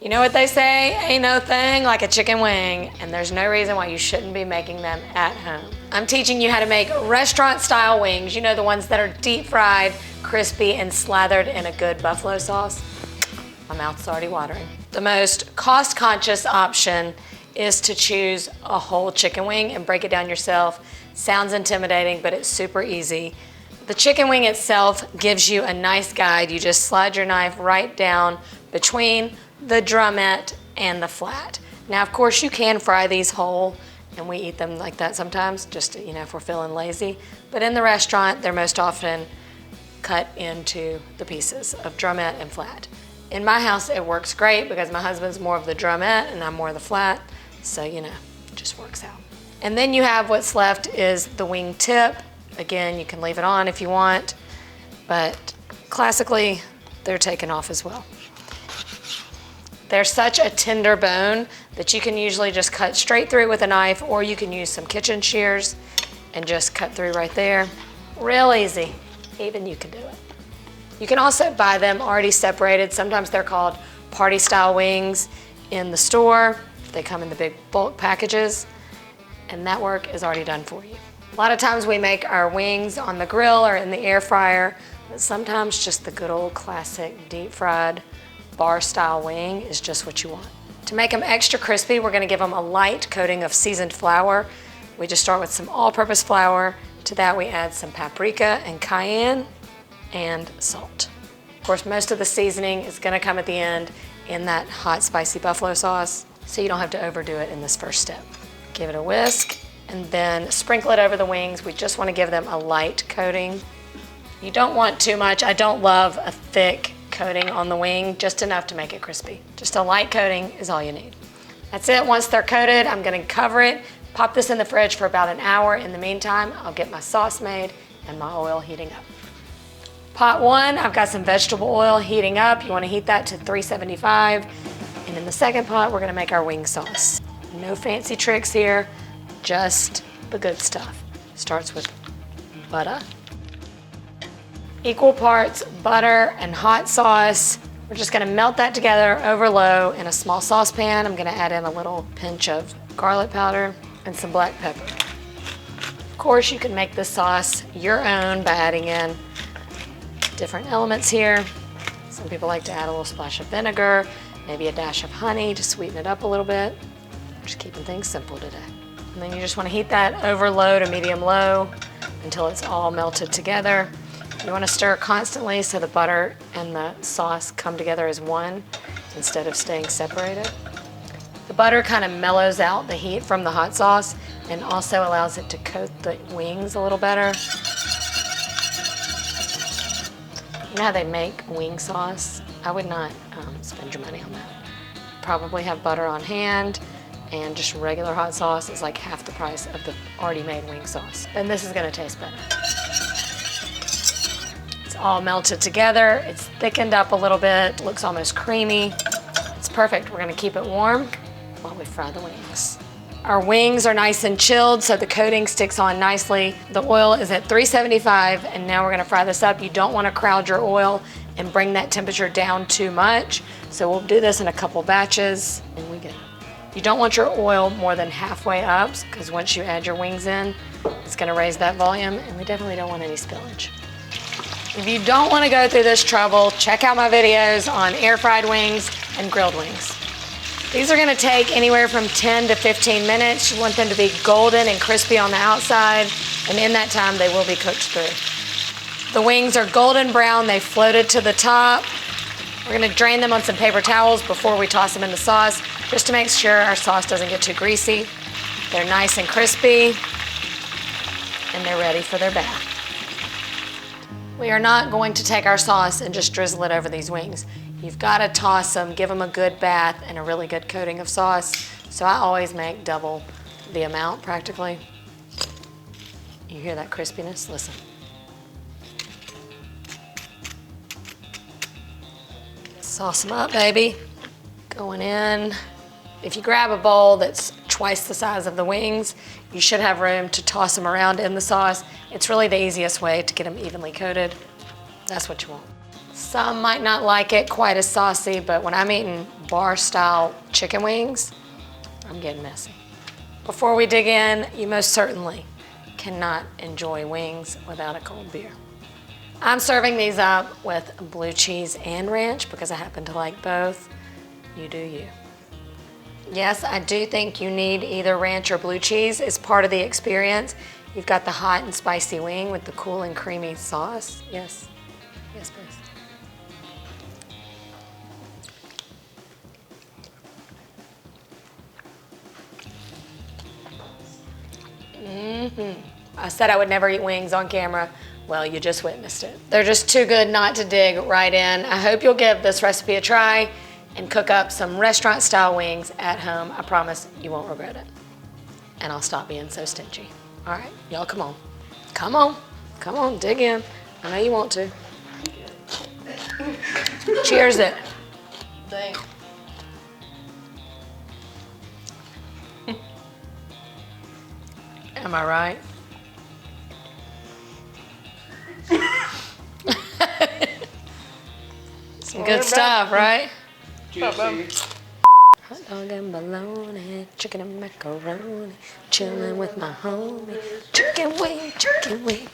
You know what they say, ain't no thing like a chicken wing, and there's no reason why you shouldn't be making them at home. I'm teaching you how to make restaurant-style wings. You know, the ones that are deep fried, crispy, and slathered in a good buffalo sauce. My mouth's already watering. The most cost-conscious option is to choose a whole chicken wing and break it down yourself. Sounds intimidating, but it's super easy. The chicken wing itself gives you a nice guide. You just slide your knife right down between the drumette and the flat. Now, of course, you can fry these whole, and we eat them like that sometimes, just, you know, if we're feeling lazy. But in the restaurant, they're most often cut into the pieces of drumette and flat. In my house, it works great because my husband's more of the drumette and I'm more of the flat. So, you know, it just works out. And then you have what's left is the wing tip. Again, you can leave it on if you want, but classically, they're taken off as well. They're such a tender bone that you can usually just cut straight through with a knife, or you can use some kitchen shears and just cut through right there. Real easy. Even you can do it. You can also buy them already separated. Sometimes they're called party style wings in the store. They come in the big bulk packages, and that work is already done for you. A lot of times we make our wings on the grill or in the air fryer, but sometimes just the good old classic deep fried bar style wing is just what you want. To make them extra crispy, we're gonna give them a light coating of seasoned flour. We just start with some all-purpose flour. To that we add some paprika and cayenne and salt. Of course, most of the seasoning is gonna come at the end in that hot, spicy buffalo sauce, so you don't have to overdo it in this first step. Give it a whisk and then sprinkle it over the wings. We just wanna give them a light coating. You don't want too much. I don't love a thick coating on the wing, just enough to make it crispy. Just a light coating is all you need. That's it. Once they're coated, I'm gonna cover it, pop this in the fridge for about an hour. In the meantime, I'll get my sauce made and my oil heating up. Pot one, I've got some vegetable oil heating up. You wanna heat that to 375. And in the second pot, we're gonna make our wing sauce. No fancy tricks here, just the good stuff. Starts with butter. Equal parts butter and hot sauce. We're just gonna melt that together over low in a small saucepan. I'm gonna add in a little pinch of garlic powder and some black pepper. Of course, you can make this sauce your own by adding in different elements here. Some people like to add a little splash of vinegar, maybe a dash of honey to sweeten it up a little bit. Just keeping things simple today. And then you just wanna heat that over low to medium low until it's all melted together. You want to stir constantly so the butter and the sauce come together as one instead of staying separated. The butter kind of mellows out the heat from the hot sauce and also allows it to coat the wings a little better. You know how they make wing sauce? I would not spend your money on that. Probably have butter on hand, and just regular hot sauce is like half the price of the already made wing sauce. And this is going to taste better. All melted together. It's thickened up a little bit, looks almost creamy. It's perfect. We're gonna keep it warm while we fry the wings. Our wings are nice and chilled, so the coating sticks on nicely. The oil is at 375, and now we're gonna fry this up. You don't wanna crowd your oil and bring that temperature down too much, so we'll do this in a couple batches, and we go. You don't want your oil more than halfway up, because once you add your wings in, it's gonna raise that volume, and we definitely don't want any spillage. If you don't want to go through this trouble, check out my videos on air fried wings and grilled wings. These are going to take anywhere from 10 to 15 minutes. You want them to be golden and crispy on the outside, and in that time they will be cooked through. The wings are golden brown. They floated to the top. We're going to drain them on some paper towels before we toss them in the sauce, just to make sure our sauce doesn't get too greasy. They're nice and crispy, and they're ready for their bath. We are not going to take our sauce and just drizzle it over these wings. You've got to toss them, give them a good bath and a really good coating of sauce. So I always make double the amount practically. You hear that crispiness? Listen. Sauce them up, baby. Going in. If you grab a bowl that's twice the size of the wings, you should have room to toss them around in the sauce. It's really the easiest way to get them evenly coated. That's what you want. Some might not like it quite as saucy, but when I'm eating bar-style chicken wings, I'm getting messy. Before we dig in, you most certainly cannot enjoy wings without a cold beer. I'm serving these up with blue cheese and ranch because I happen to like both. You do you. Yes, I do think you need either ranch or blue cheese. It's part of the experience. You've got the hot and spicy wing with the cool and creamy sauce. Yes, yes, please. I said I would never eat wings on camera. Well, you just witnessed it. They're just too good not to dig right in. I hope you'll give this recipe a try and cook up some restaurant-style wings at home. I promise you won't regret it. And I'll stop being so stingy. All right, y'all, come on. Come on. Come on, dig in. I know you want to. Cheers it. Thanks. Am I right? Some good stuff, right? Juicy. Hot dog and bologna, chicken and macaroni, chilling with my homie. Chicken wing, chicken wing.